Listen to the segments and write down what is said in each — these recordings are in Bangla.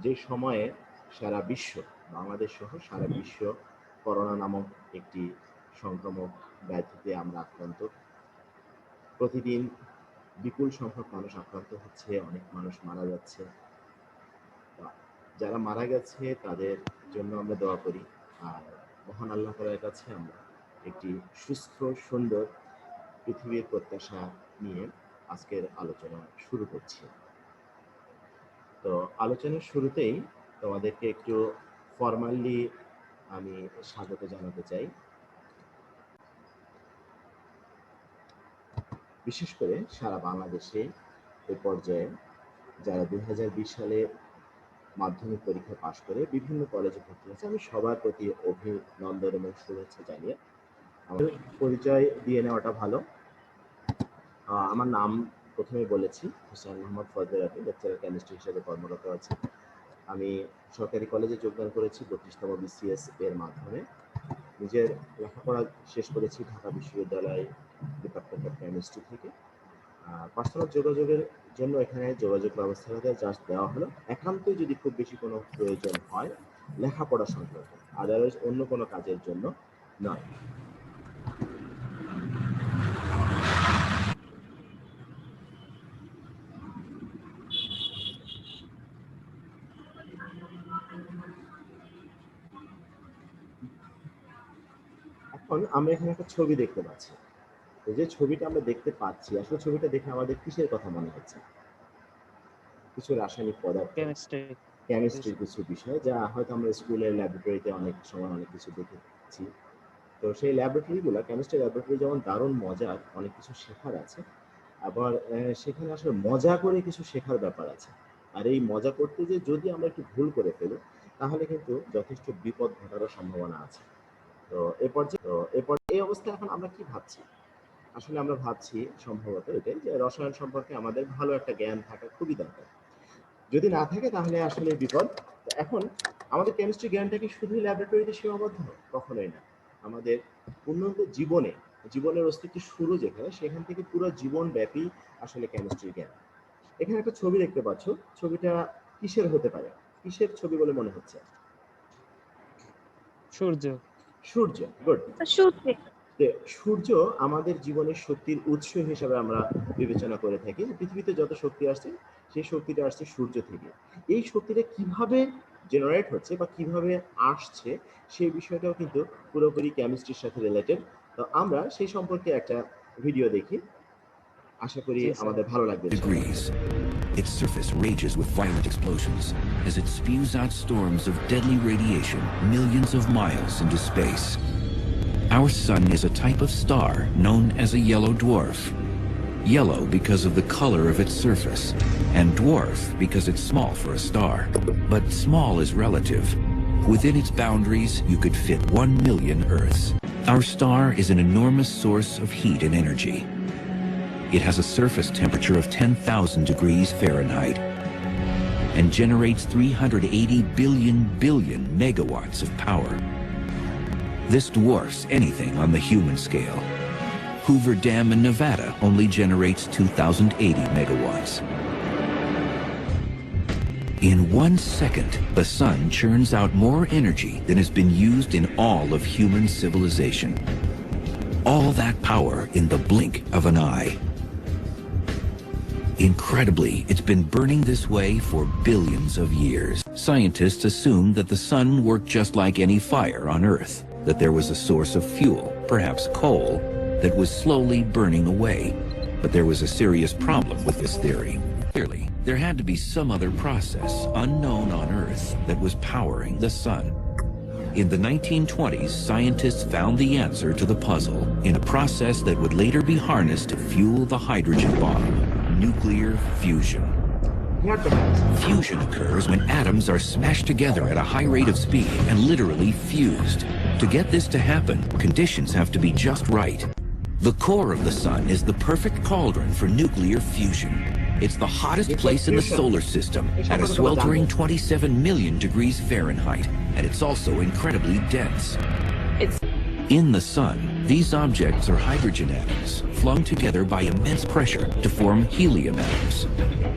যে সময়ে সারা বিশ্ব, বাংলাদেশ সহ সারা বিশ্ব করোনা নামক একটি সংক্রামক ব্যাধিতে আমরা আক্রান্ত। প্রতিদিন বিপুল সংখ্যক মানুষ আক্রান্ত হচ্ছে, অনেক মানুষ মারা যাচ্ছে। যারা মারা গেছে তাদের জন্য আমরা দোয়া করি, আর মহান আল্লাহ তাআলার কাছে আমরা একটি সুস্থ সুন্দর পৃথিবীর প্রত্যাশা নিয়ে আজকের আলোচনা শুরু করছি। তো আলোচনার শুরুতেই তোমাদেরকে একটু ফরমালি আমি স্বাগত জানাতে চাই। বিশেষ করে সারা বাংলাদেশে এই পর্যায়ে যারা 2020 সালে মাধ্যমিক পরীক্ষা পাশ করে বিভিন্ন কলেজে ভর্তি হয়েছে, আমি সবার প্রতি অভিনন্দন এবং শুভেচ্ছা জানিয়ে আমাদের পরিচয় দিয়ে নেওয়াটা ভালো। আমার নাম প্রথমে বলেছি, হোসেন মোহাম্মদ ফজলে রাব্বি, লেকচারার কেমিস্ট্রি হিসেবে কর্মরত আছি। আমি সরকারি কলেজে যোগদান করেছি 32তম BCS এর মাধ্যমে। নিজের লেখাপড়া শেষ করেছি ঢাকা বিশ্ববিদ্যালয় ডিপার্টমেন্ট অফ কেমিস্ট্রি থেকে। পার্সোনাল যোগাযোগের জন্য এখানে যোগাযোগ ব্যবস্থাটা জাস্ট দেওয়া হলো, একান্তই যদি খুব বেশি কোনো প্রয়োজন হয় লেখাপড়া সংক্রান্ত, আদারওয়াইজ অন্য কোনো কাজের জন্য নয়। এখন আমরা এখানে একটা ছবি দেখতে পাচ্ছি। এই যে ছবিটা আমরা দেখতে পাচ্ছি, আসলে ছবিটা দেখে আমাদের কিসের কথা মনে হচ্ছে? কিছু রাসায়নিক পদার্থ, কেমিস্ট্রির কিছু বিষয়, যা হয়তো আমরা স্কুলের ল্যাবরেটরিতে অনেক সময় অনেক কিছু দেখেছি। তো সেই ল্যাবরেটরিগুলো, কেমিস্ট্রি ল্যাবরেটরি যেমন দারুণ মজার, অনেক কিছু শেখার আছে, আবার সেখানে আসলে মজা করে কিছু শেখার ব্যাপার আছে। আর এই মজা করতে যে যদি আমরা একটু ভুল করে ফেলি তাহলে কিন্তু যথেষ্ট বিপদ ঘটারও সম্ভাবনা আছে। তো এরপর এই অবস্থায় এখন আমরা কি ভাবছি? আসলে আমরা ভাবছি সম্ভবত এটাই যে রসায়ন সম্পর্কে আমাদের ভালো একটা জ্ঞান থাকা খুবই দরকার। যদি না থাকে তাহলে আসলে বিপদ। এখন আমাদের কেমিস্ট্রি জ্ঞানটা কি শুধু ল্যাবরেটরিতে সীমাবদ্ধ? কখনোই না। আমাদের উন্নত জীবনের অস্তিত্ব শুরু যেখানে, সেখান থেকে পুরো জীবন ব্যাপী আসলে কেমিস্ট্রি জ্ঞান। এখানে একটা ছবি দেখতে পাচ্ছ, ছবিটা কিসের হতে পারে? কিসের ছবি বলে মনে হচ্ছে? সূর্য। সূর্য, গুড। সূর্য আমাদের জীবনের শক্তির উৎস হিসেবে আমরা বিবেচনা করে থাকি। পৃথিবীতে যত শক্তি আসছে সেই শক্তিটা আসছে সূর্য থেকে। এই শক্তিটা কিভাবে জেনারেট হচ্ছে বা কিভাবে আসছে সেই বিষয়টাও কিন্তু পুরোপুরি কেমিস্ট্রির সাথে রিলেটেড। তো আমরা সেই সম্পর্কে একটা ভিডিও দেখি, আশা করি আমাদের ভালো লাগবে। Its surface rages with violent explosions as it spews out storms of deadly radiation millions of miles into space. Our sun is a type of star known as a yellow dwarf. Yellow because of the color of its surface, and dwarf because it's small for a star. But small is relative. Within its boundaries, you could fit 1 million Earths. Our star is an enormous source of heat and energy. It has a surface temperature of 10,000 degrees Fahrenheit and generates 380 billion megawatts of power. This dwarfs anything on the human scale. Hoover Dam in Nevada only generates 2,080 megawatts. In 1 second, the sun churns out more energy than has been used in all of human civilization. All that power in the blink of an eye. Incredibly, it's been burning this way for billions of years. Scientists assumed that the sun worked just like any fire on Earth, that there was a source of fuel, perhaps coal, that was slowly burning away. But there was a serious problem with this theory. Clearly, there had to be some other process unknown on Earth that was powering the sun. In the 1920s, scientists found the answer to the puzzle in a process that would later be harnessed to fuel the hydrogen bomb: nuclear fusion. Fusion occurs when atoms are smashed together at a high rate of speed and literally fused. To get this to happen, conditions have to be just right. The core of the sun is the perfect cauldron for nuclear fusion. It's the hottest place in the solar system at a sweltering 27 million degrees Fahrenheit, and it's also incredibly dense. In the sun, these objects are hydrogen atoms flung together by immense pressure to form helium atoms.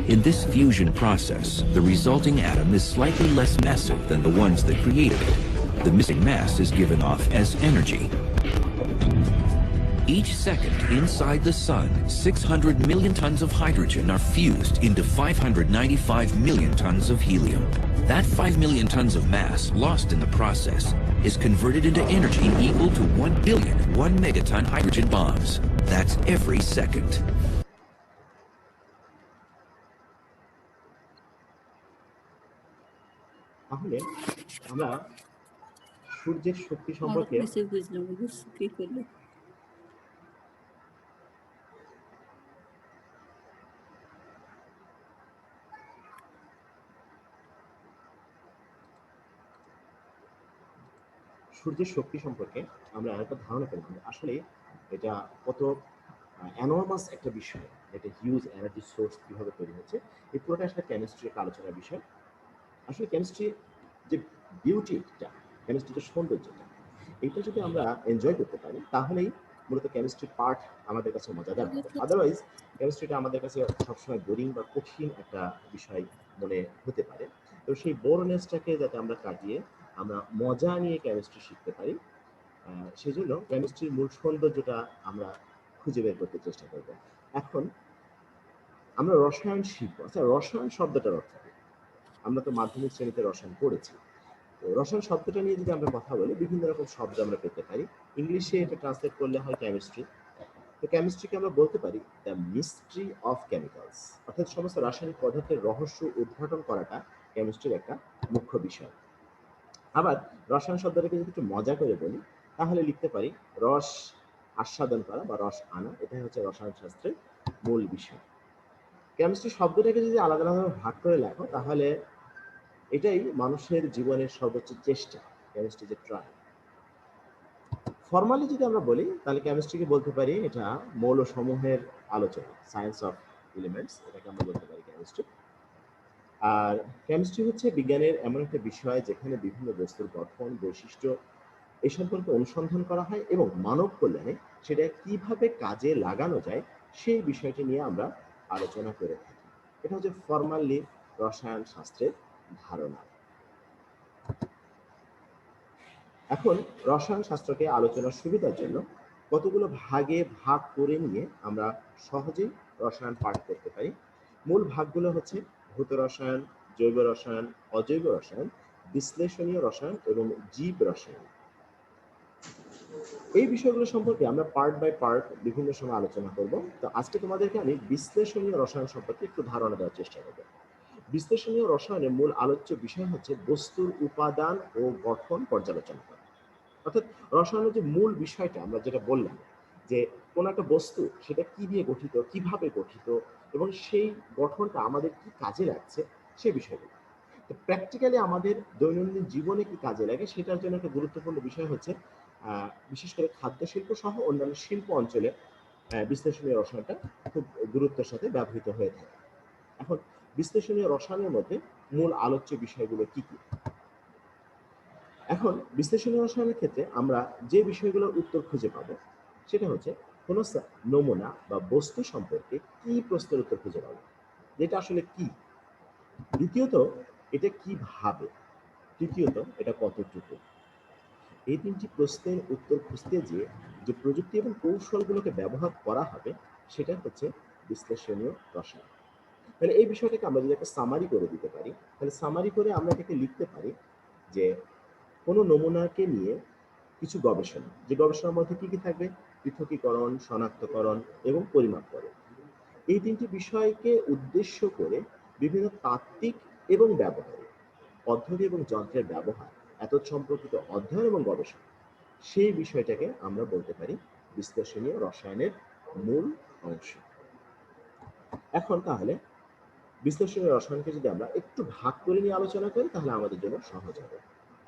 In this fusion process, the resulting atom is slightly less massive than the ones that created it. The missing mass is given off as energy. Each second inside the sun, 600 million tons of hydrogen are fused into 595 million tons of helium. That 5 million tons of mass lost in the process is converted into energy equal to 1 billion 1 megaton hydrogen bombs. That's every second. তাহলে আমরা সূর্যের শক্তি সম্পর্কে সূর্যের শক্তি সম্পর্কে আমরা একটা ধারণা পেলাম। আসলে এটা কত এনর্মাস একটা বিষয়, এটা হিউজ এনার্জি সোর্স কিভাবে তৈরি হচ্ছে, এই পুরোটা আসলে কেমিস্ট্রির একটা আলোচনার বিষয়। আসলে কেমিস্ট্রি যে বিউটিটা, কেমিস্ট্রির যে সৌন্দর্যটা, এইটা যদি আমরা এনজয় করতে পারি তাহলেই মূলত কেমিস্ট্রি পার্ট আমাদের কাছে মজাদার হবে। আদারওয়াইজ কেমিস্ট্রিটা আমাদের কাছে সবসময় বোরিং বা কঠিন একটা বিষয় মনে হতে পারে। তো সেই বোরনেসটাকে যাতে আমরা কাটিয়ে আমরা মজা নিয়ে কেমিস্ট্রি শিখতে পারি, সেই জন্য কেমিস্ট্রির মূল সৌন্দর্যটা আমরা খুঁজে বের করতে চেষ্টা করব। এখন আমরা রসায়ন শিখবো। আচ্ছা, রসায়ন শব্দটার অর্থ কি? আমরা তো মাধ্যমিক শ্রেণীতে রসায়ন পড়েছি। রসায়ন শব্দটা নিয়ে যদি আমরা কথা বলি, বিভিন্ন রকম শব্দ আমরা পেতে পারি। ইংলিশে এটা ট্রান্সলেট করলে হয় কেমিস্ট্রি। তো কেমিস্ট্রিকে আমরা বলতে পারি দ্য মিস্ট্রি অফ কেমিক্যালস, অর্থাৎ সমস্ত রাসায়নিক পদার্থের রহস্য উদ্ঘাটন করাটা কেমিস্ট্রির একটা মুখ্য বিষয়। আবার রসায়ন শব্দটাকে যদি একটু মজা করে বলি তাহলে লিখতে পারি রস আস্বাদন করা বা রস আনা, এটাই হচ্ছে রসায়ন শাস্ত্রের মূল বিষয়। কেমিস্ট্রি শব্দটাকে যদি আলাদা আলাদাভাবে ভাগ করে লেখো তাহলে এটাই মানুষের জীবনের সর্বোচ্চ চেষ্টা, কেমিস্ট্রি যে ট্রাই। ফর্মালি যদি আমরা বলি তাহলে কেমিস্ট্রিকে বলতে পারি এটা মৌল সমূহের আলোচনা, সায়েন্স অফ এলিমেন্টস, এটাকে আমরা বলতে পারি কেমিস্ট্রি। আর কেমিস্ট্রি হচ্ছে বিজ্ঞানের এমন একটা বিষয় যেখানে বিভিন্ন বস্তুর গঠন, বৈশিষ্ট্য এই সম্পর্কে অনুসন্ধান করা হয় এবং মানব কল্যাণে সেটা কিভাবে কাজে লাগানো যায় সেই বিষয়টি নিয়ে আমরা আলোচনা করে থাকি। এটা হচ্ছে ফর্মালি রসায়ন শাস্ত্রের ধারণা। এখন রসায়ন শাস্ত্রকে আলোচনার সুবিধার জন্য কতগুলো ভাগে ভাগ করে নিয়ে আমরা সহজেই রসায়ন পাঠ করতে পারি। মূল ভাগগুলো হচ্ছে ভৌত রসায়ন, জৈব রসায়ন, অজৈব রসায়ন, বিশ্লেষণীয় রসায়ন এবং জীব রসায়ন। এই বিষয়গুলো সম্পর্কে আমরা পার্ট বাই পার্ট বিভিন্ন সময় আলোচনা করব। তো আজকে তোমাদেরকে আমি বিশ্লেষণীয় রসায়ন সম্পর্কে একটু ধারণা দেওয়ার চেষ্টা করব। বিশ্লেষণীয় রসায়নের মূল আলোচ্য বিষয় হচ্ছে বস্তুর উপাদান ও গঠন পর্যালোচনা করা। অর্থাৎ রসায়নের যে মূল বিষয়টা আমরা যেটা বললাম যে কোন একটা বস্তু সেটা কি দিয়ে গঠিত, কিভাবে গঠিত এবং সেই গঠনটা আমাদের কি কাজে লাগছে সেই বিষয়গুলো। তো প্র্যাকটিক্যালি আমাদের দৈনন্দিন জীবনে কি কাজে লাগে সেটার জন্য একটা গুরুত্বপূর্ণ বিষয় হচ্ছে বিশেষ করে খাদ্য শিল্প সহ অন্যান্য শিল্প অঞ্চলে বিশ্লেষণীয় রসায়নটা খুব গুরুত্বের সাথে ব্যবহৃত হয়ে থাকে। এখন বিশ্লেষণীয় রসায়নের মধ্যে মূল আলোচ্য বিষয়গুলো কি কি? এখন বিশ্লেষণীয় রসায়নের ক্ষেত্রে আমরা যে বিষয়গুলোর উত্তর খুঁজে পাবো সেটা হচ্ছে কোনো নমুনা বা বস্তু সম্পর্কে কি প্রশ্নের উত্তর খুঁজে পাবো, যেটা আসলে কি। দ্বিতীয়ত এটা কিভাবে, তৃতীয়ত এটা কতটুকু। এই তিনটি প্রশ্নের উত্তর খুঁজতে গিয়ে যে প্রযুক্তি এবং কৌশলগুলোকে ব্যবহার করা হবে সেটা হচ্ছে বিশ্লেষণীয় রসায়ন। তাহলে এই বিষয়টাকে আমরা যদি একটা সামারি করে দিতে পারি, তাহলে সামারি করে আমরা এটাকে লিখতে পারি যে কোনো নমুনাকে নিয়ে কিছু গবেষণা, যে গবেষণার মধ্যে কি কি থাকবে, পৃথকীকরণ, শনাক্তকরণ এবং পরিমাপকরণ। এই তিনটি বিষয়কে উদ্দেশ্য করে বিভিন্ন তাত্ত্বিক এবং ব্যবহারিক পদ্ধতি এবং যন্ত্রের ব্যবহার, এতৎ সম্পর্কিত অধ্যয়ন এবং গবেষণা, সেই বিষয়টাকে আমরা বলতে পারি বিশ্লেষণীয় রসায়নের মূল অংশ। এখন তাহলে বিশ্লেষণীয় রসায়নকে যদি আমরা একটু ভাগ করে নিয়ে আলোচনা করি তাহলে আমাদের জন্য সহজ হবে।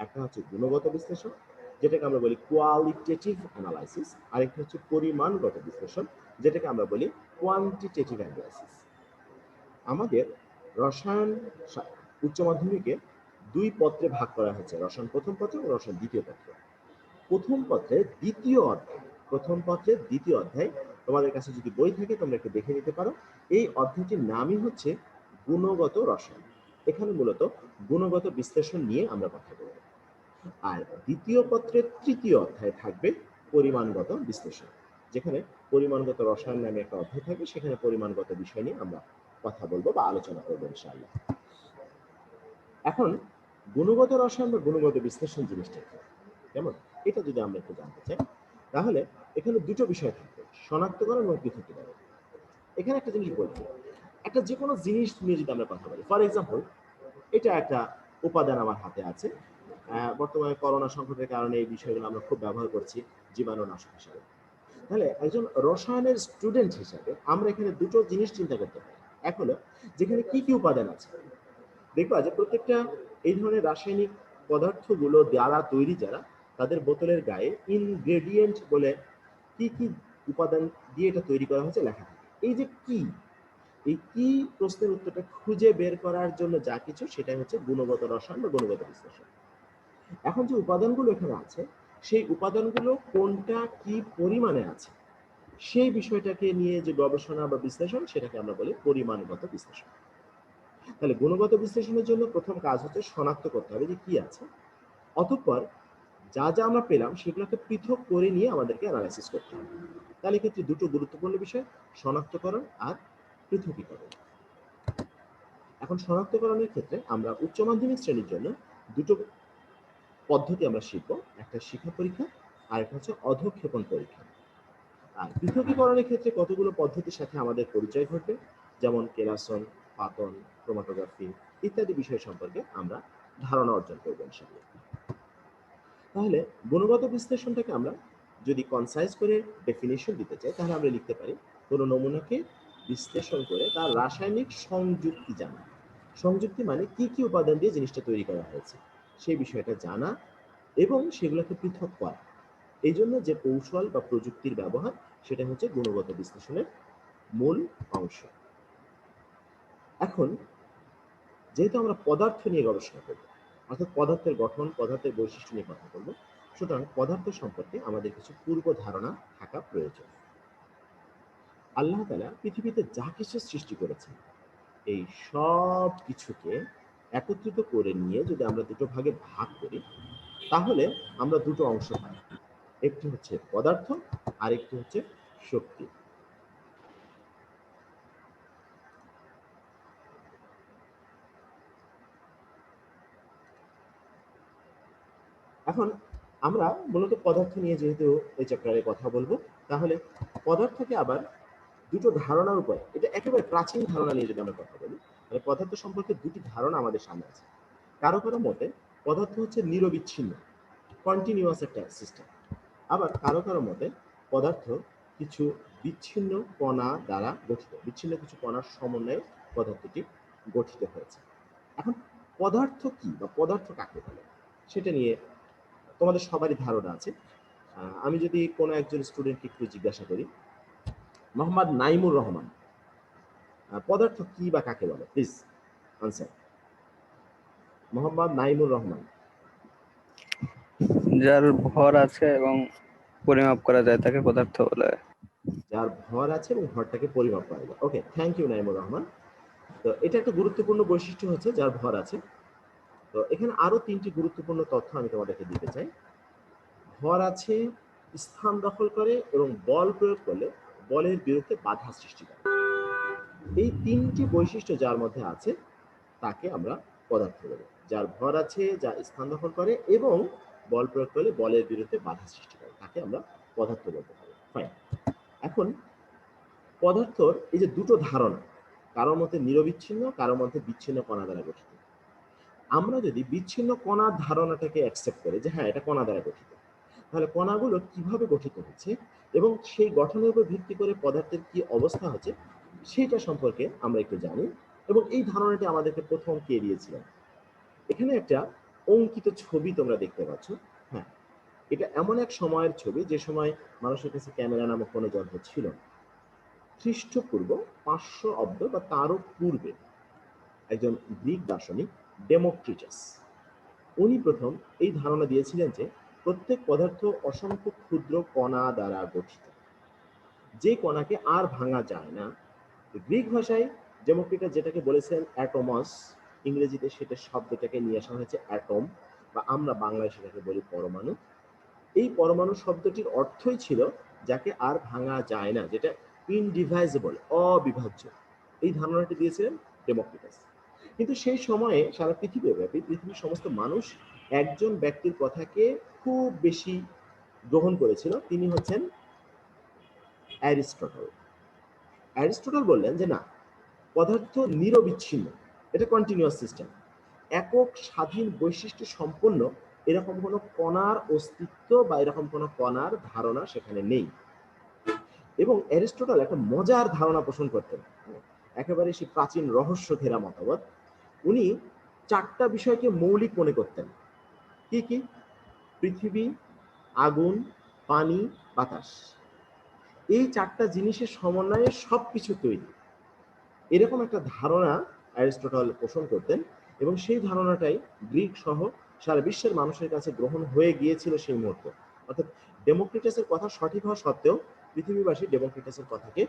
একটা হচ্ছে গুণগত বিশ্লেষণ, যেটাকে আমরা বলি কোয়ালিটেটিভ অ্যানালাইসিস, আরেকটা হচ্ছে পরিমাণগত বিশ্লেষণ, যেটাকে আমরা বলি কোয়ান্টিটেটিভ অ্যানালাইসিস। আমাদের রসায়ন উচ্চ মাধ্যমিকে দুই পত্রে ভাগ করা হয়েছে, রসায়ন প্রথম পত্র এবং রসায়ন দ্বিতীয় পত্র। প্রথম পত্রের দ্বিতীয় অধ্যায় তোমাদের কাছে যদি বই থাকে তোমরা একটু দেখে নিতে পারো। এই অধ্যায়টির নামই হচ্ছে গুণগত রসায়ন। এখানে মূলত গুণগত বিশ্লেষণ নিয়ে আমরা কথা বলব। আর দ্বিতীয় পত্রের তৃতীয় অধ্যায় থাকবে পরিমাণগত বিশ্লেষণ, যেখানে পরিমাণগত রসায়ন নামে একটা অধ্যায় থাকবে, সেখানে পরিমাণগত বিষয় নিয়ে আমরা কথা বলবো বা আলোচনা করবো ইনশাআল্লাহ। এখন গুণগত রসায়ন বা গুণগত বিশ্লেষণ জিনিসটা কি, কেমন, এটা যদি আমরা একটু জানতে চাই, তাহলে এখানে দুটো বিষয় থাকবে, শনাক্তকরণ এবং পৃথকীকরণ। এখানে একটা জিনিস বলছি, একটা যে কোনো জিনিস নিয়ে যদি আমরা কথা বলি, ফর এক্সাম্পল এটা একটা উপাদান আমার হাতে আছে, বর্তমানে করোনা সংকটের কারণে এই বিষয়গুলো আমরা খুব ব্যবহার করছি জীবাণুনাশক হিসেবে। তাহলে একজন রসায়নের স্টুডেন্ট হিসাবে আমরা এখানে দুটো জিনিস চিন্তা করতে পারি। এক হলো যেখানে কি কি উপাদান আছে, দেখবা যে প্রত্যেকটা এই ধরনের রাসায়নিক পদার্থগুলো দ্বারা তৈরি যারা, তাদের বোতলের গায়ে ইনগ্রেডিয়েন্ট বলে কি কি উপাদান দিয়ে এটা তৈরি করা হয়েছে লেখা থাকে। এই যে কি, এই কি প্রশ্নের উত্তরটা খুঁজে বের করার জন্য যা কিছু, সেটাই হচ্ছে গুণগত রসায়ন বা গুণগত বিশ্লেষণ। এখন যে উপাদানগুলো এখানে আছে, সেই উপাদানগুলো কোনটা কি পরিমাণে আছে, সেই বিষয়টাকে নিয়ে যে গবেষণা বা বিশ্লেষণ, সেটাকে আমরা বলি পরিমাণগত বিশ্লেষণ। তাহলে গুণগত বিশ্লেষণের জন্য প্রথম কাজ হচ্ছে শনাক্ত করতে হবে যে কি আছে, অতঃপর যা যা আমরা পেলাম সেগুলোকে পৃথক করে নিয়ে আমাদেরকে অ্যানালাইসিস করতে হবে। তাহলে ক্ষেত্রে দুটো গুরুত্বপূর্ণ বিষয়, শনাক্তকরণ আর পৃথকীকরণ। এখন শনাক্তকরণের ক্ষেত্রে আমরা উচ্চ মাধ্যমিক শ্রেণীর জন্য দুটো পদ্ধতি আমরা শিখবো, একটা শিক্ষা পরীক্ষা আর একটা হচ্ছে অধঃক্ষেপণ পরীক্ষা। আর পৃথকীকরণের ক্ষেত্রে কতগুলো পদ্ধতির সাথে আমাদের পরিচয় ঘটবে, যেমন কেরাসন, পাতন, ক্রোমাটোগ্রাফি ইত্যাদি বিষয় সম্পর্কে আমরা ধারণা অর্জন করবো ইনশাআল্লাহ। তাহলে গুণগত বিশ্লেষণটাকে আমরা যদি কনসাইজ করে ডেফিনিশন দিতে চাই, তাহলে আমরা লিখতে পারি কোনো নমুনাকে বিশ্লেষণ করে তার রাসায়নিক সংযুক্তি জানা। সংযুক্তি মানে কি কি উপাদান দিয়ে জিনিসটা তৈরি করা হয়েছে সেই বিষয়টা জানা এবং সেগুলোকে পৃথক করা। এই জন্য যে কৌশল বা প্রযুক্তির ব্যবহার, সেটা হচ্ছে গুণগত বিশ্লেষণের মূল অংশ। এখন যেহেতু আমরা পদার্থ নিয়ে গবেষণা করব, অর্থাৎ পদার্থের গঠন, পদার্থের বৈশিষ্ট্য নিয়ে কথা বলবো, সুতরাং পদার্থ সম্পর্কে আমাদের কিছু পূর্ব ধারণা থাকা প্রয়োজন। আল্লাহ তাআলা পৃথিবীতে যা কিছু সৃষ্টি করেছেন, এই সব কিছুকে একত্রিত করে নিয়ে যদি আমরা দুটো ভাগে ভাগ করি, তাহলে আমরা দুটো অংশ পাই, একটি হচ্ছে পদার্থ আর একটি হচ্ছে শক্তি। এখন আমরা মূলত পদার্থ নিয়ে যেহেতু এই চ্যাপ্টারে কথা বলবো, তাহলে পদার্থকে আবার দুটো ধারণার উপরে, এটা একেবারে প্রাচীন ধারণা নিয়ে যদি আমরা কথা বলি, তাহলে পদার্থ সম্পর্কে দুটি ধারণা আমাদের সামনে আছে। কারো কারো মতে পদার্থ হচ্ছে নিরবিচ্ছিন্ন, কন্টিনিউয়াস একটা সিস্টেম। আবার কারো কারো মতে পদার্থ কিছু বিচ্ছিন্ন কণা দ্বারা গঠিত, বিচ্ছিন্ন কিছু কণার সমন্বয়ে পদার্থটি গঠিত হয়েছে। এখন পদার্থ কি বা পদার্থ কাকে বলে, সেটা নিয়ে তোমাদের সবারই ধারণা আছে। আমি যদি কোনো একজন স্টুডেন্টকে একটু জিজ্ঞাসা করি, মোহাম্মদ নাইমুর রহমান, পদার্থ কি বা কাকে বলে, প্লিজ আনসার। মোহাম্মদ নাইমুর রহমান। যার ভর আছে এবং পরিমাপ করা যায় তাকে পদার্থ বলে। যার ভর আছে এবং ভরটাকে পরিমাপ করা যায়। ওকে, থ্যাংক ইউ নাইমুর রহমান। তো এটা একটা গুরুত্বপূর্ণ বৈশিষ্ট্য হচ্ছে যার ভর আছে। তো এখানে আরো তিনটি গুরুত্বপূর্ণ তথ্য আমি তোমাদেরকে দিতে চাই। ভর আছে, স্থান দখল করে এবং বল প্রয়োগ করলে বলের বিরুদ্ধে বাধা সৃষ্টি করে। এই তিনটি বৈশিষ্ট্য যার মধ্যে আছে তাকে আমরা পদার্থ বলি। যার ভর আছে, যা স্থান দখল করে এবং বল প্রয়োগ করলে বলের বিরুদ্ধে বাধা সৃষ্টি করে, তাকে আমরা পদার্থ বলতে পারি। ফাইন। এখন পদার্থর এই যে দুটো ধারণা, কারোর মধ্যে নিরবিচ্ছিন্ন, কারোর মধ্যে বিচ্ছিন্ন কণা দ্বারা গঠিত। আমরা যদি বিচ্ছিন্ন কণার ধারণাটাকে অ্যাকসেপ্ট করি যে হ্যাঁ এটা কণা দ্বারা গঠিত, তাহলে কণাগুলো কিভাবে গঠিত হচ্ছে এবং সেই গঠনের উপর ভিত্তি করে পদার্থের কি অবস্থা হচ্ছে সেটা সম্পর্কে আমরা একটু জানি। এবং এই ধারণাটি আমাদেরকে প্রথম কে দিয়েছিলেন, এখানে একটা অঙ্কিত ছবি তোমরা দেখতে পাচ্ছ। হ্যাঁ, এটা এমন এক সময়ের ছবি যে সময় মানুষের কাছে ক্যামেরা নামক কোনো যন্ত্র ছিল না। খ্রিস্টপূর্ব 500 অব্দ বা তারও পূর্বে একজন গ্রিক দার্শনিক ডেমোক্রিটাস, উনি প্রথম এই ধারণা দিয়েছিলেন যে প্রত্যেক পদার্থ অসংখ্য ক্ষুদ্র কণা দ্বারা গঠিত, যে কণাকে আর ভাঙা যায় না। গ্রিক ভাষায় ডেমোক্রিটাস যেটাকে বলেছেন অ্যাটমস, ইংরেজিতে সেটা শব্দটাকে নিয়ে আসা হয়েছে অ্যাটম, বা আমরা বাংলায় সেটাকে বলি পরমাণু। এই পরমাণু শব্দটির অর্থই ছিল যাকে আর ভাঙা যায় না, যেটা ইনডিভাইজেবল, অবিভাজ্য। এই ধারণাটি দিয়েছিলেন ডেমোক্রিটাস। কিন্তু সেই সময়ে সারা পৃথিবীব্যাপী পৃথিবীর সমস্ত মানুষ একজন ব্যক্তির কথাকে খুব বেশি গ্রহণ করেছিল, তিনি হচ্ছেন অ্যারিস্টটল। অ্যারিস্টটল বললেন যে না, পদার্থ নিরবিচ্ছিন্ন, এটা কন্টিনিউয়াস সিস্টেম, একক স্বাধীন বৈশিষ্ট্য সম্পন্ন এরকম কোনো কণার অস্তিত্ব বা এরকম কোনো কণার ধারণা সেখানে নেই। এবং অ্যারিস্টটল একটা মজার ধারণা পোষণ করতেন, একেবারে সেই প্রাচীন রহস্য ঘেরা মতবাদ। উনি চারটা বিষয়কে মৌলিক মনে করতেন। কি কি? পৃথিবী, আগুন, পানি, বাতাস। এই চারটা জিনিসের সমন্বয়ে সবকিছু তৈরি, এরকম একটা ধারণা অ্যারিস্টটল পোষণ করতেন। এবং সেই ধারণাটাই গ্রিক সহ সারা বিশ্বের মানুষের কাছে গ্রহণ হয়ে গিয়েছিল সেই মুহূর্তে। অর্থাৎ ডেমোক্রিটাসের কথা সঠিক হওয়া সত্ত্বেও পৃথিবীবাসী ডেমোক্রিটাসের কথাকে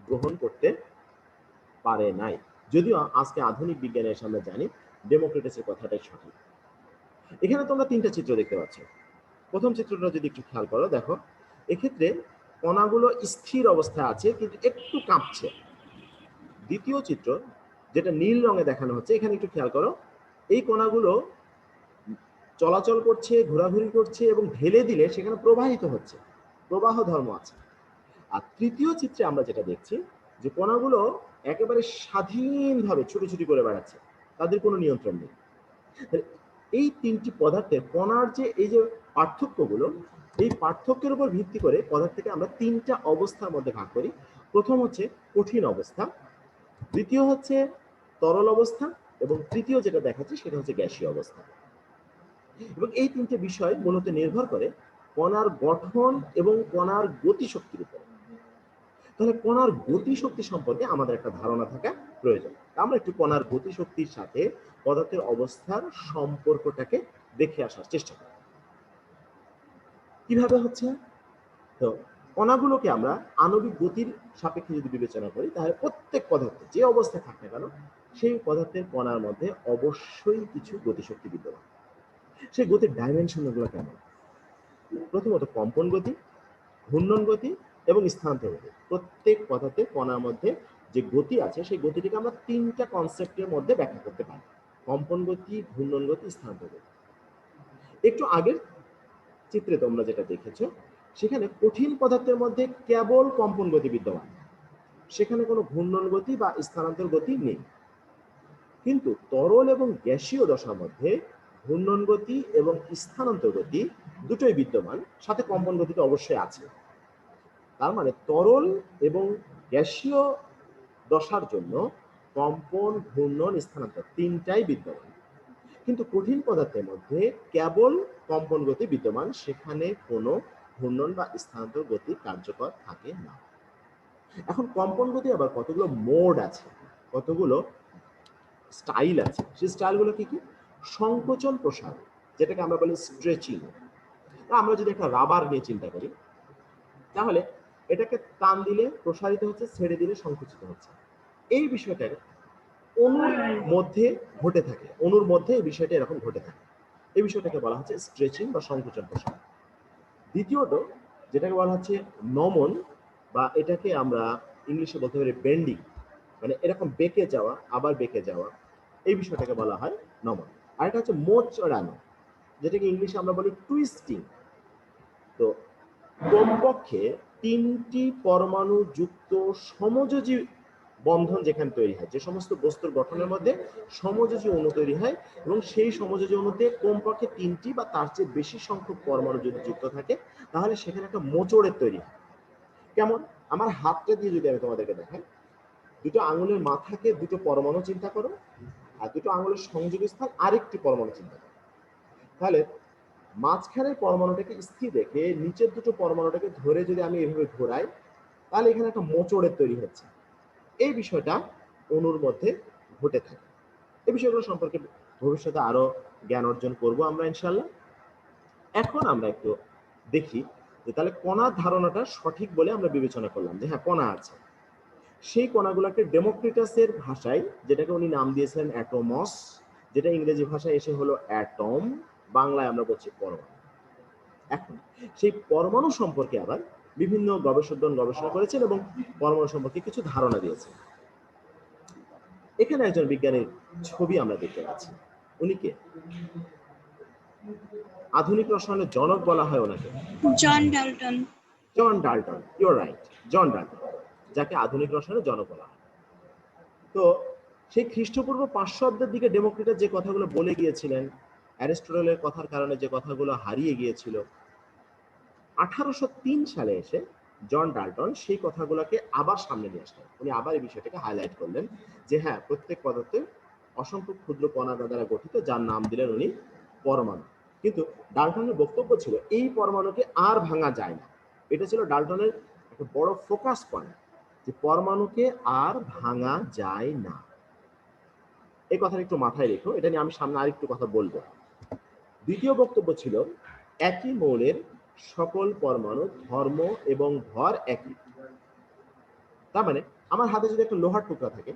গ্রহণ করতে পারে নাই, যদিও আজকে আধুনিক বিজ্ঞানে এসে আমরা জানি ডেমোক্রিটাসের কথাটাই সঠিক। এখানে তোমরা তিনটা চিত্র দেখতে পাচ্ছ। প্রথম চিত্রটা যদি একটু খেয়াল করো, দেখো এক্ষেত্রে কণাগুলো স্থির অবস্থায় আছে কিন্তু একটু কাঁপছে। দ্বিতীয় চিত্র যেটা নীল রঙে দেখানো হচ্ছে, এখানে একটু খেয়াল করো, এই কণাগুলো চলাচল করছে, ঘোরাঘুরি করছে এবং ঢেলে দিলে সেখানে প্রবাহিত হচ্ছে, প্রবাহ ধর্ম আছে। আর তৃতীয় চিত্রে আমরা যেটা দেখছি যে কণাগুলো একেবারে স্বাধীনভাবে ছুটোছুটি করে বেড়াচ্ছে, তাদের কোনো নিয়ন্ত্রণ নেই। এই তিনটি পদার্থের কণার যে এই যে পার্থক্যগুলো, এই পার্থক্যের উপর ভিত্তি করে পদার্থকে আমরা তিনটা অবস্থার মধ্যে ভাগ করি। প্রথম হচ্ছে কঠিন অবস্থা, দ্বিতীয় হচ্ছে তরল অবস্থা, এবং তৃতীয় যেটা দেখাচ্ছি সেটা হচ্ছে গ্যাসীয় অবস্থা। এবং এই তিনটে বিষয় মূলত নির্ভর করে কণার গঠন এবং কণার গতিশক্তির উপর। তাহলে কণার গতিশক্তি সম্পর্কে আমাদের একটা ধারণা থাকা প্রয়োজন। আমরা একটু কণার গতিশক্তির সাথে পদার্থের অবস্থার সম্পর্কটাকে দেখে আসার চেষ্টা করি। কিভাবে হচ্ছে? তো কণাগুলোকে আমরা আণবিক গতির সাপেক্ষে যদি বিবেচনা করি, তাহলে প্রত্যেক পদার্থ যে অবস্থায় থাকে না কেন, সেই পদার্থের কণার মধ্যে অবশ্যই কিছু গতিশক্তি বিদ্যমান। সেই গতির ডাইমেনশনগুলো কেমন? প্রথমত কম্পন গতি, ঘূর্ণন গতি এবং স্থানান্তর গতি। প্রত্যেক পদার্থের কণার মধ্যে যে গতি আছে সেই গতিটিকে আমরা তিনটা কনসেপ্টের মধ্যে ব্যাখ্যা করতে পারি: কম্পন গতি, ঘূর্ণন গতি, স্থানান্তর গতি। একটু আগের চিত্রে তোমরা যেটা দেখেছো, সেখানে কঠিন পদার্থের মধ্যে কেবল কম্পন গতি বিদ্যমান, সেখানে কোনো ঘূর্ণন গতি বা স্থানান্তর গতি নেই। কিন্তু তরল এবং গ্যাসীয় দশার মধ্যে ঘূর্ণন গতি এবং স্থানান্তর গতি দুটোই বিদ্যমান, সাথে কম্পন গতিটা অবশ্যই আছে। তার মানে তরল এবং গ্যাসীয় দশার জন্য কম্পন, ঘূর্ণন, স্থানান্তর তিনটাই বিদ্যমান। কিন্তু কঠিন পদার্থের মধ্যে কেবল কম্পন গতি বিদ্যমান, সেখানে কোনো ঘূর্ণন বা স্থানান্তর গতি কার্যকর থাকে না। এখন কম্পন গতি আবার কতগুলো মোড আছে, কতগুলো স্টাইল আছে। সেই স্টাইলগুলো কি কি? সংকোচন, প্রসার, যেটাকে আমরা বলি স্ট্রেচিং। আমরা যদি একটা রাবার নিয়ে চিন্তা করি, তাহলে এটাকে টান দিলে প্রসারিত হচ্ছে, ছেড়ে দিলে সংকুচিত হচ্ছে। এই বিষয়টা অণুর মধ্যে ঘটে থাকে, অণুর মধ্যে এই বিষয়টা এরকম ঘটে থাকে। এই বিষয়টাকে বলা হচ্ছে স্ট্রেচিং বা সংকোচন, প্রসার। দ্বিতীয়ত যেটাকে বলা হচ্ছে নমন, বা এটাকে আমরা ইংলিশে বলতে পারি বেন্ডিং, মানে এরকম বেঁকে যাওয়া আবার বেঁকে যাওয়া, এই বিষয়টাকে বলা হয় নমন। আর এটা হচ্ছে মোচড়ানো, যেটাকে ইংলিশে আমরা বলি টুইস্টিং। তো কমপক্ষে তিনটি পরমাণু যুক্ত সমযোজী বন্ধন যেখানে তৈরি হয়, যে সমস্ত বস্তুর গঠনের মধ্যে সমযোজী অণু তৈরি হয়, এবং সেই সমযোজী অণুতে কমপক্ষে তিনটি বা তার চেয়ে বেশি সংখ্যক পরমাণু যদি যুক্ত থাকে, তাহলে সেখানে একটা মোচড়ের তৈরি হয়। কেমন? আমার হাতটা দিয়ে যদি আমি তোমাদেরকে দেখাই, দুটো আঙুলের মাথাকে দুটো পরমাণু চিন্তা করো, আর দুটো আঙুলের সংযোগস্থান আরেকটি পরমাণু চিন্তা করো। তাহলে মাঝখানের পরমাণুটাকে স্থির রেখে নিচের দুটো পরমাণুটাকে ধরে যদি আমি এভাবে ঘোরাই, তাহলে এখানে একটা মোচড়ের তৈরি হচ্ছে। এই বিষয়টা অণুর মধ্যে ঘটে থাকে। এই বিষয়গুলো সম্পর্কে ভবিষ্যতে আরো জ্ঞান অর্জন করব আমরা ইনশাল্লাহ। এখন আমরা একটু দেখি যে তাহলে কণার ধারণাটা সঠিক বলে আমরা বিবেচনা করলাম যে হ্যাঁ কণা আছে, সেই কণাগুলোকে ডেমোক্রিটাসের ভাষায়, যেটাকে উনি নাম দিয়েছিলেন অ্যাটোমস, যেটা ইংরেজি ভাষায় এসে হলো অ্যাটম, বাংলায় আমরা বলছি পরমাণু। এখন সেই পরমাণু সম্পর্কে আবার বিভিন্ন গবেষকগণ গবেষণা করেছেন এবং পরমাণু সম্পর্কে কিছু ধারণা দিয়েছেন। এখানে একজন বিজ্ঞানীর ছবি আমরা দেখতে পাচ্ছি। উনি কে? আধুনিক রসায়নের জনক বলা হয় ওনাকে John Dalton. John Dalton, you're right, John Dalton, যাকে আধুনিক রসায়নের জনক বলা হয়। তো সেই খ্রিস্টপূর্ব 500 অব্দের দিকে ডেমোক্রিটাস যে কথাগুলো বলে গিয়েছিলেন, অ্যারিস্টটলের কথার কারণে যে কথাগুলো হারিয়ে গিয়েছিল, 1803 সালে এসে জন ডাল্টন সেই কথাগুলোকে আবার সামনে নিয়ে আসলেন। উনি আবার এই বিষয়টাকে হাইলাইট করলেন যে হ্যাঁ, প্রত্যেক পদার্থের অসংখ্য ক্ষুদ্র কণা দ্বারা গঠিত, যার নাম দিলেন উনি পরমাণু। কিন্তু ডাল্টনের বক্তব্য ছিল এই পরমাণুকে আর ভাঙা যায় না। এটা ছিল ডাল্টনের একটা বড় ফোকাস পয়েন্ট, যে পরমাণুকে আর ভাঙা যায় না। এই কথাটা একটু মাথায় রেখো, এটা নিয়ে আমি সামনে আরেকটু কথা বলবো। দ্বিতীয় বক্তব্য ছিল একই মৌলের সকল পরমাণু ধর্ম এবং ভর একই। তার মানে আমার হাতে যদি একটা লোহার টুকরা থাকে,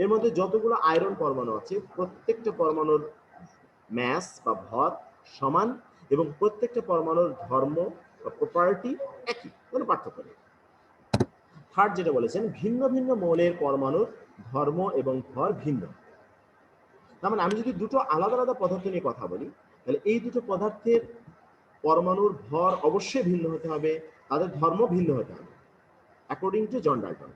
এর মধ্যে যতগুলো আয়রন পরমাণু আছে প্রত্যেকটা পরমাণুর ম্যাস বা ভর সমান এবং প্রত্যেকটা পরমাণুর ধর্ম বা প্রপার্টি একই, কোনো পার্থক্য নেই। থার্ড যেটা বলেছেন, ভিন্ন ভিন্ন মৌলের পরমাণুর ধর্ম এবং ভর ভিন্ন। তার মানে আমি যদি দুটো আলাদা আলাদা পদার্থ নিয়ে কথা বলি, তাহলে এই দুটো পদার্থের পরমাণুর ভর অবশ্যই ভিন্ন হতে হবে, তাদের ধর্ম ভিন্ন হতে হবে, অ্যাকর্ডিং টু জন ডাল্টন।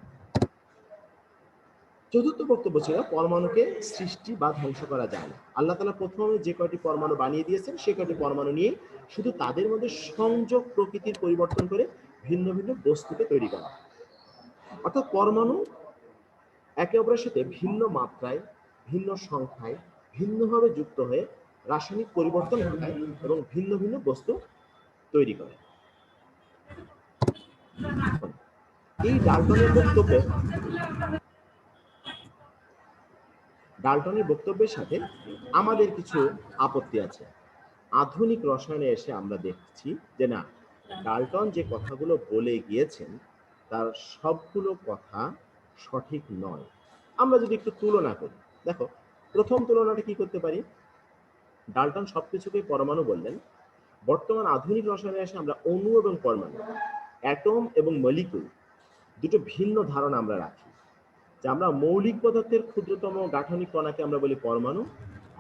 চতুর্থ বক্তব্য ছিল পরমাণুকে সৃষ্টি বা ধ্বংস করা যায় না। আল্লাহ তাআলা প্রথমে যে কয়টি পরমাণু বানিয়ে দিয়েছেন সেই কয়টি পরমাণু নিয়ে শুধু তাদের মধ্যে সংযোগ প্রকৃতির পরিবর্তন করে ভিন্ন ভিন্ন বস্তুকে তৈরি করা। অর্থাৎ পরমাণু একে অপরের সাথে ভিন্ন মাত্রায়, ভিন্ন সংখ্যায়, ভিন্নভাবে যুক্ত হয়ে রাসায়নিক পরিবর্তন ঘটায় এবং ভিন্ন ভিন্ন বস্তু তৈরি করে। এই ডাল্টনের বক্তব্যের সাথে আমাদের কিছু আপত্তি আছে। আধুনিক রসায়নে এসে আমরা দেখছি যে না, ডাল্টন যে কথাগুলো বলে গিয়েছেন তার সবগুলো কথা সঠিক নয়। আমরা যদি একটু তুলনা করি, দেখো প্রথম তুলনাটা কি করতে পারি। ডাল্টন সবকিছুকে পরমাণু বললেন, বর্তমান আধুনিক রসায়নে এসে আমরা অণু এবং পরমাণু, অ্যাটম এবং মলিকুল, দুটো ভিন্ন ধারণা আমরা রাখি। যে আমরা মৌলিক পদার্থের ক্ষুদ্রতম গাঠনিক কণাকে আমরা বলি পরমাণু,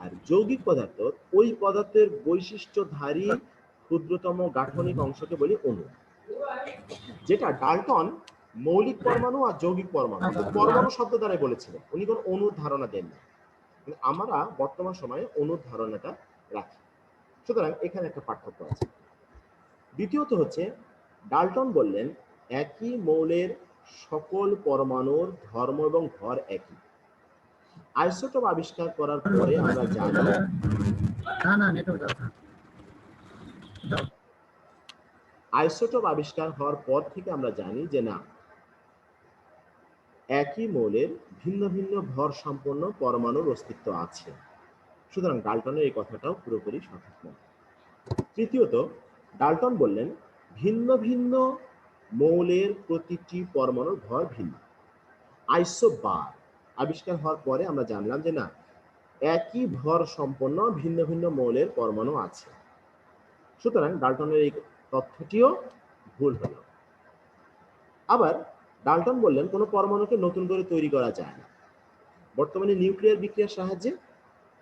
আর যৌগিক পদার্থ ওই পদার্থের বৈশিষ্ট্যধারী ক্ষুদ্রতম গাঠনিক অংশকে বলি অণু। যেটা ডাল্টন মৌলিক পরমাণু আর যৌগিক পরমাণু, পরমাণু শব্দ দ্বারাই বলেছিলেন, উনি কোন অণুর ধারণা দেননি। আমরা বর্তমান সময়ে অণুর ধারণাটা রাখি। সুতরাং এখানে একটা পার্থক্য আছে। দ্বিতীয়ত হচ্ছে ডাল্টন বললেন একই মৌলের সকল পরমাণুর ধর্ম এবং ভর একই। আইসোটোপ আবিষ্কার করার পরে আমরা জানি, আইসোটোপ আবিষ্কার হওয়ার পর থেকে আমরা জানি যে না, একই মৌলের ভিন্ন ভিন্ন ভর সম্পন্ন পরমাণুর অস্তিত্ব আছে। সুতরাং ডাল্টনের এই কথাটাও পুরোপুরি সঠিক নয়। তৃতীয়ত ডাল্টন বললেন ভিন্ন ভিন্ন মৌলের প্রতিটি পরমাণুর ভর ভিন্ন। আইসোবার আবিষ্কার হওয়ার পরে আমরা জানলাম যে না, একই ভর সম্পন্ন ভিন্ন ভিন্ন মৌলের পরমাণু আছে। সুতরাং ডাল্টনের এই তথ্যটিও ভুল হলো। আবার ডাল্টন বললেন কোনো পরমাণুকে নতুন করে তৈরি করা যায় না। বর্তমানে নিউক্লিয়ার বিক্রিয়ার সাহায্যে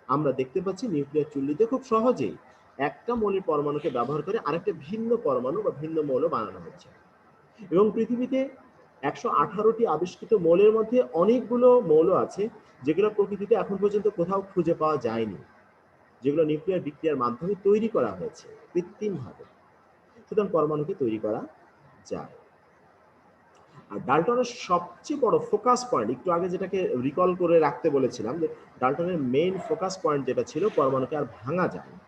আমরা দেখতে পাচ্ছি নিউক্লিয়ার চুল্লিতে খুব সহজেই একটা মৌলের পরমাণুকে ব্যবহার করে আরেকটা ভিন্ন পরমাণু বা ভিন্ন মৌল বানানো হচ্ছে। এবং পৃথিবীতে 118টি আবিষ্কৃত মৌলের মধ্যে অনেকগুলো মৌল আছে যেগুলো প্রকৃতিতে এখন পর্যন্ত কোথাও খুঁজে পাওয়া যায়নি, যেগুলো নিউক্লিয়ার বিক্রিয়ার মাধ্যমে তৈরি করা হয়েছে কৃত্রিমভাবে। সুতরাং পরমাণুকে তৈরি করা যায়। আর ডাল্টনের সবচেয়ে বড় ফোকাস পয়েন্ট, একটু আগে যেটাকে রিকল করে রাখতে বলেছিলাম, যে ডাল্টনের মেইন ফোকাস পয়েন্ট যেটা ছিল পরমাণুকে আর ভাঙা যায় না,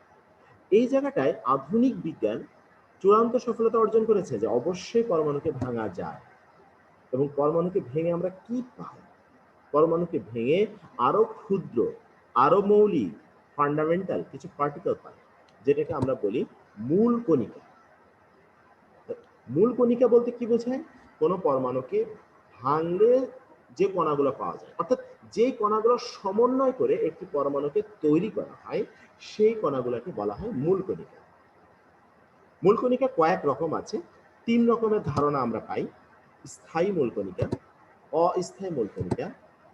এই জায়গাটায় আধুনিক বিজ্ঞান চূড়ান্ত সফলতা অর্জন করেছে যে অবশ্যই পরমাণুকে ভাঙা যায়। এবং পরমাণুকে ভেঙে আমরা কি পাই? পরমাণুকে ভেঙে আরো ক্ষুদ্র, আরো মৌলিক, ফান্ডামেন্টাল কিছু পার্টিকেল পাই, যেটাকে আমরা বলি মূল কণিকা। মূল কণিকা বলতে কি বোঝায়? কোনো পরমাণুকে ভাঙলে যে কণাগুলো পাওয়া যায়, অর্থাৎ যে কণাগুলো সমন্বয় করে একটি পরমাণুকে তৈরি করা হয় সেই কণাগুলোকে বলা হয় মূল কণিকা। মূল কণিকা কয়েক রকম আছে, 3 রকমের ধারণা আমরা পাই: স্থায়ী মূল কণিকা, অস্থায়ী মূল কণিকা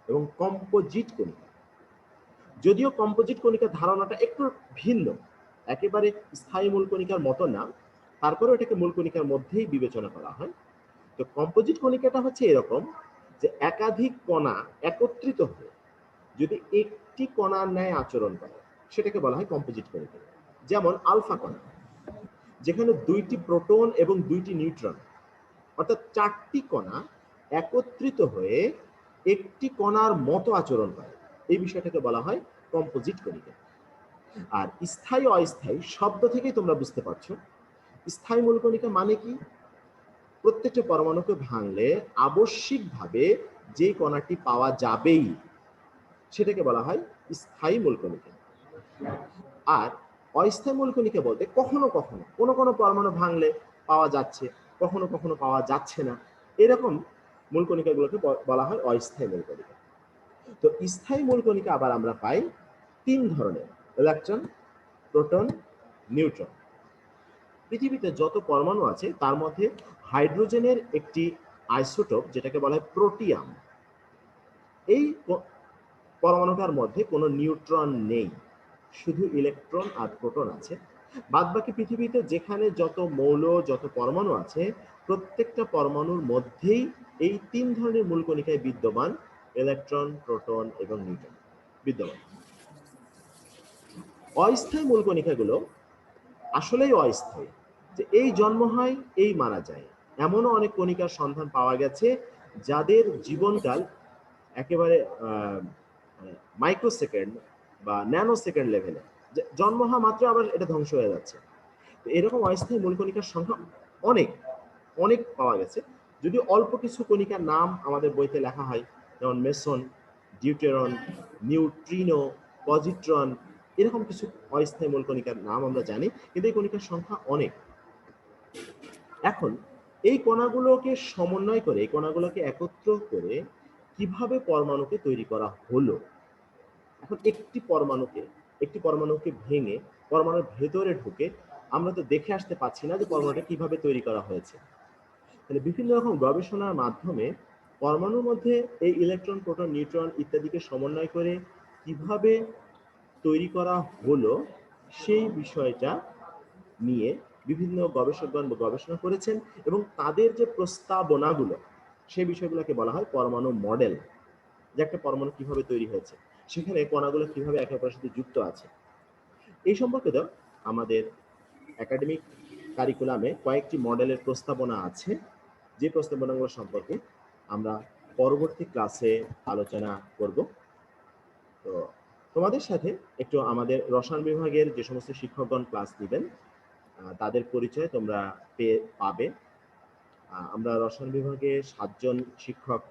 এবং কম্পোজিট কণিকা। যদিও কম্পোজিট কণিকার ধারণাটা একটু ভিন্ন, একেবারে স্থায়ী মূল কণিকার মতো না, তারপরেও এটাকে মূল কণিকার মধ্যেই বিবেচনা করা হয়। তো কম্পোজিট কণিকাটা হচ্ছে এরকম যে একাধিক কণা একত্রিত হয়ে যদি একটি কণার ন্যায় আচরণ করে সেটাকে বলা হয় কম্পোজিট কণিকা। যেমন আলফা কণা, যেখানে 2টি প্রোটন এবং 2টি নিউট্রন, অর্থাৎ 4টি কণা একত্রিত হয়ে একটি কণার মতো আচরণ করে, এই বিষয়টাকে বলা হয় কম্পোজিট কণিকা। আর স্থায়ী অস্থায়ী শব্দ থেকেই তোমরা বুঝতে পারছো স্থায়ী মূল কণিকা মানে কি। প্রত্যেকটা পরমাণুকে ভাঙলে আবশ্যিকভাবে যে কণাটি পাওয়া যাবেই সেটাকে বলা হয় স্থায়ী মূল কণিকা। আর অস্থায়ী মূল কণিকা বলতে কখনো কখনো কোনো কোনো পরমাণু ভাঙলে পাওয়া যাচ্ছে, কখনো কখনো পাওয়া যাচ্ছে না, এরকম মূল কণিকাগুলোকে বলা হয় অস্থায়ী মূল কণিকা। তো স্থায়ী মূল কণিকা আবার আমরা পাই 3 ধরনের: ইলেকট্রন, প্রোটন, নিউট্রন। পৃথিবীতে যত পরমাণু আছে তার মধ্যে হাইড্রোজেনের একটি আইসোটোপ যেটাকে বলা হয় প্রোটিয়াম, এই পরমাণুটার মধ্যে কোনো নিউট্রন নেই, শুধু ইলেকট্রন আর প্রোটন আছে। বাদবাকি পৃথিবীতে যেখানে যত মৌল, যত পরমাণু আছে, প্রত্যেকটা পরমাণুর মধ্যেই এই 3 ধরনের মূল কণিকায় বিদ্যমান ইলেকট্রন, প্রোটন এবং নিউট্রন বিদ্যমান। অস্থায়ী মূল কণিকাগুলো আসলেই অস্থায়ী, যে এই জন্ম হয় এই মারা যায়, এমনও অনেক কণিকার সন্ধান পাওয়া গেছে যাদের জীবনকাল একেবারে মাইক্রোসেকেন্ড বা ন্যানো সেকেন্ড লেভেলে, জন্ম হওয়া মাত্র আবার এটা ধ্বংস হয়ে যাচ্ছে। তো এরকম অস্থায়ী মূল কণিকার সংখ্যা অনেক অনেক পাওয়া গেছে। যদি অল্প কিছু কণিকার নাম আমাদের বইতে লেখা হয়, যেমন মেসন, ডিউটেরন, নিউট্রিনো, পজিট্রন, এরকম কিছু অস্থায়ী মূল কণিকার নাম আমরা জানি, কিন্তু এই কণিকার সংখ্যা অনেক। এখন এই কণাগুলোকে সমন্বয় করে, এই কণাগুলোকে একত্র করে কিভাবে পরমাণুকে তৈরি করা হলো। এখন একটি পরমাণুকে ভেঙে পরমাণুর ভেতরে ঢুকে আমরা তো দেখে আসতে পাচ্ছি না যে পরমাণুটা কিভাবে তৈরি করা হয়েছে। তাহলে বিভিন্ন রকম গবেষণার মাধ্যমে পরমাণুর মধ্যে এই ইলেকট্রন, প্রোটন, নিউট্রন ইত্যাদিকে সমন্বয় করে কিভাবে তৈরি করা হলো সেই বিষয়টা নিয়ে বিভিন্ন গবেষকগণ গবেষণা করেছেন, এবং তাদের যে প্রস্তাবনাগুলো সেই বিষয়গুলোকে বলা হয় পরমাণু মডেল। যে একটা পরমাণু কিভাবে তৈরি হয়েছে, সেখানে কণাগুলো কিভাবে একে অপরের সাথে যুক্ত আছে, এই সম্পর্কে তো আমাদের একাডেমিক কারিকুলামে কয়েকটি মডেলের প্রস্তাবনা আছে, যে প্রস্তাবনাগুলো সম্পর্কে আমরা পরবর্তী ক্লাসে আলোচনা করব। তো তোমাদের সাথে একটু আমাদের রসায়ন বিভাগের যে সমস্ত শিক্ষকগণ ক্লাস দিবেন তাদের পরিচয় তোমরা পাবে। আমরা রসায়ন বিভাগে 7 জন শিক্ষক,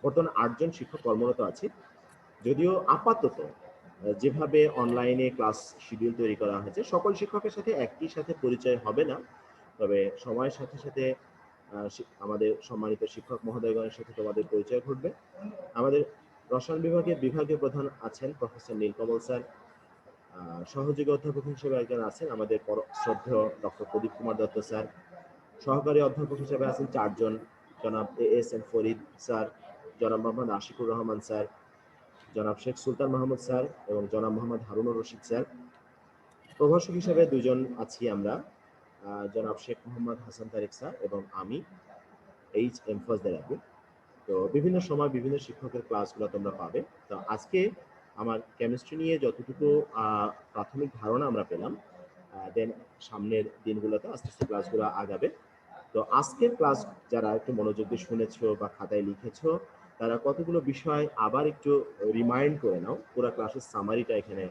বর্তমানে 8 জন শিক্ষক কর্মরত আছে। যদিও আপাতত যেভাবে অনলাইনে ক্লাস শিডিউল তৈরি করা হয়েছে, সকল শিক্ষকের সাথে একই সাথে পরিচয় হবে না, তবে সময়ের সাথে সাথে আমাদের সম্মানিত শিক্ষক মহোদয়গণের সাথে তোমাদের পরিচয় ঘটবে। আমাদের রসায়ন বিভাগের বিভাগীয় প্রধান আছেন প্রফেসর নীলকমল স্যার, সহযোগী অধ্যাপক হিসেবে একজন আছেন আমাদের শ্রদ্ধেয় ডক্টর প্রদীপ কুমার দত্ত স্যার, সহকারী অধ্যাপক হিসেবে আছেন 4 জন, জনাব ASM ফরিদ স্যার, জনাব মোহাম্মদ আশিকুর রহমান স্যার, জনাব শেখ সুলতান মাহমুদ স্যার এবং জনাব মোহাম্মদ হারুনুর রশিদ স্যার। প্রভাষক হিসেবে 2 জন আছি আমরা, জনাব শেখ মোহাম্মদ হাসান তারিক স্যার এবং আমি HM ফজলে রাব্বি। তো বিভিন্ন সময় বিভিন্ন শিক্ষকের ক্লাসগুলো তোমরা পাবে। তো আজকে আমার কেমিস্ট্রি নিয়ে যতটুকু প্রাথমিক ধারণা আমরা পেলাম, দেন সামনের দিনগুলোতে আস্তে আস্তে ক্লাসগুলো আগাবে। তো আজকের ক্লাস যারা একটু মনোযোগ দিয়ে শুনেছো বা খাতায় লিখেছো, তারা কতগুলো বিষয় আবার একটু রিমাইন্ড করে নাও, পুরো ক্লাসের সামারিটা এখানে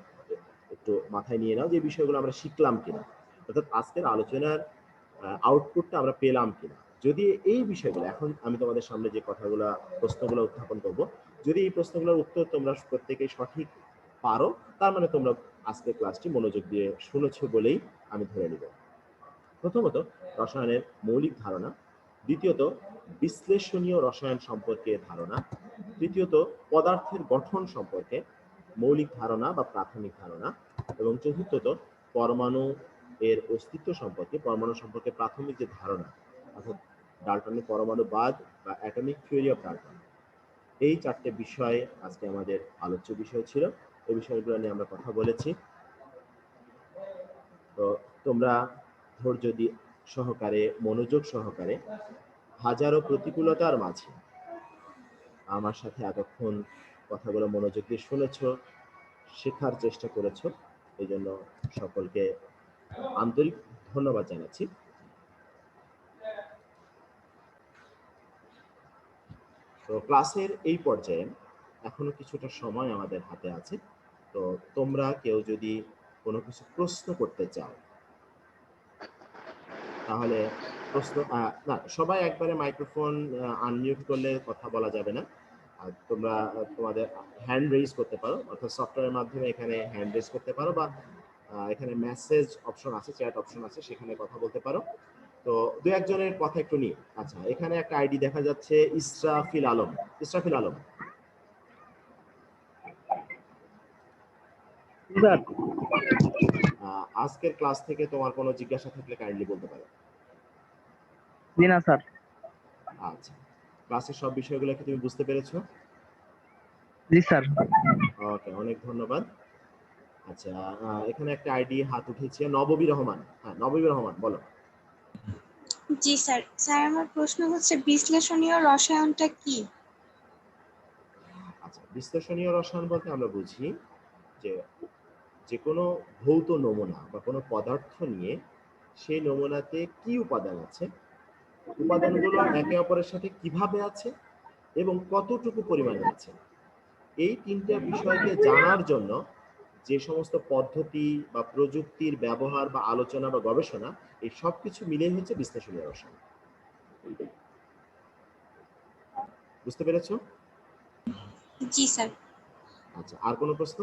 একটু মাথায় নিয়ে নাও, যে বিষয়গুলো আমরা শিখলাম কিনা, অর্থাৎ আজকের আলোচনার আউটপুটটা আমরা পেলাম কিনা। যদি এই বিষয়গুলো, এখন আমি তোমাদের সামনে যে কথাগুলো প্রশ্নগুলো উত্থাপন করব, যদি এই প্রশ্নগুলোর উত্তর তোমরা প্রত্যেকেই সঠিক পারো, তার মানে তোমরা আজকের ক্লাসটি মনোযোগ দিয়ে শুনেছো বলেই আমি ধরে নিব। প্রথমত রসায়নের মৌলিক ধারণা। দ্বিতীয়ত বিশ্লেষণীয় রসায়ন সম্পর্কে ধারণা, তৃতীয়ত পদার্থের গঠন সম্পর্কে মৌলিক ধারণা বা প্রাথমিক ধারণা, এবং চতুর্থত পরমাণু এর অস্তিত্ব সম্পর্কে, পরমাণু সম্পর্কে প্রাথমিক যে ধারণা, অর্থাৎ ডাল্টনের পরমাণুবাদ বা অ্যাটমিক থিওরি অফ ডাল্টন। এই 4টে বিষয় আজকে আমাদের আলোচ্য বিষয় ছিল। এই বিষয়গুলো নিয়ে আমরা কথা বলেছি। তো তোমরা ধৈর্য সহকারে, মনোযোগ সহকারে, হাজারো প্রতিকূলতার মাঝে আমার সাথে এতক্ষণ কথাগুলো মনোযোগ দিয়ে শুনেছো, শেখার চেষ্টা করেছো। এই জন্য সকলকে আন্তরিক ধন্যবাদ জানাচ্ছি। তো ক্লাসের এই পর্যায়ে এখনো কিছুটা সময় আমাদের হাতে আছে। তো তোমরা কেউ যদি কোনো কিছু প্রশ্ন করতে চাও তাহলে প্রশ্ন, না সবাই একবারে মাইক্রোফোন আনমিউট করলে কথা বলা যাবে না। আর তোমরা তোমাদের হ্যান্ড রেইজ করতে পারো, অর্থাৎ সফটওয়্যারের মাধ্যমে এখানে হ্যান্ড রেইজ করতে পারো, বা এখানে মেসেজ অপশন আছে, চ্যাট অপশন আছে, সেখানে কথা বলতে পারো। তো দু একজনের কথা একটু নিই। আচ্ছা, এখানে একটা আইডি দেখা যাচ্ছে, ইসরাফিল আলম। ইসরাফিল আলম, আজকের ক্লাস থেকে তোমার কোনো জিজ্ঞাসা থাকলে কাইন্ডলি বলতে পারো। জি না স্যার। আচ্ছা, ক্লাসের সব বিষয়গুলো কি তুমি বুঝতে পেরেছো? জি স্যার। ওকে, অনেক ধন্যবাদ। আচ্ছা, এখানে একটা আইডি হাত উঠেছে, নববী রহমান। হ্যাঁ, নববী রহমান, বলো। জি স্যার। স্যার, আমার প্রশ্ন হচ্ছে বিশ্লেষণীয় রসায়নটা কি? আচ্ছা, বিশ্লেষণীয় রসায়ন বলতে আমরা বুঝি যে যে কোনো ভৌত নমুনা বা কোনো পদার্থ নিয়ে সেই নমুনাতে কি উপাদান আছে, উপাদানগুলো একে অপরের সাথে কিভাবে আছে এবং কতটুকু পরিমাণে আছে, এই তিনটা বিষয়কে জানার জন্য যে সমস্ত পদ্ধতি বা প্রযুক্তির ব্যবহার বা আলোচনা বা গবেষণা, এই সব কিছু মিলেই হচ্ছে বিশ্লেষণীয় রসায়ন। বুঝতে পেরেছো? জি স্যার। আচ্ছা, আর কোনো প্রশ্ন?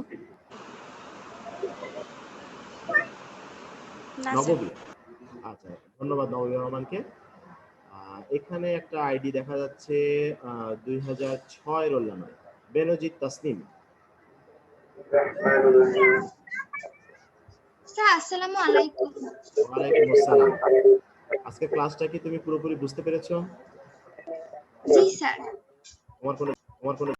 না স্যার। নববী, আচ্ছা, ধন্যবাদ নববী রহমানকে। এখানে একটা আইডি দেখা যাচ্ছে 2006 রোল নাম্বার, বেনজিদ তাসনিম। স্যার, আসসালামু আলাইকুম। ওয়ালাইকুম আসসালাম। আজকে ক্লাসটা কি তুমি পুরোপুরি বুঝতে পেরেছো? জি স্যার। তোমার কোনো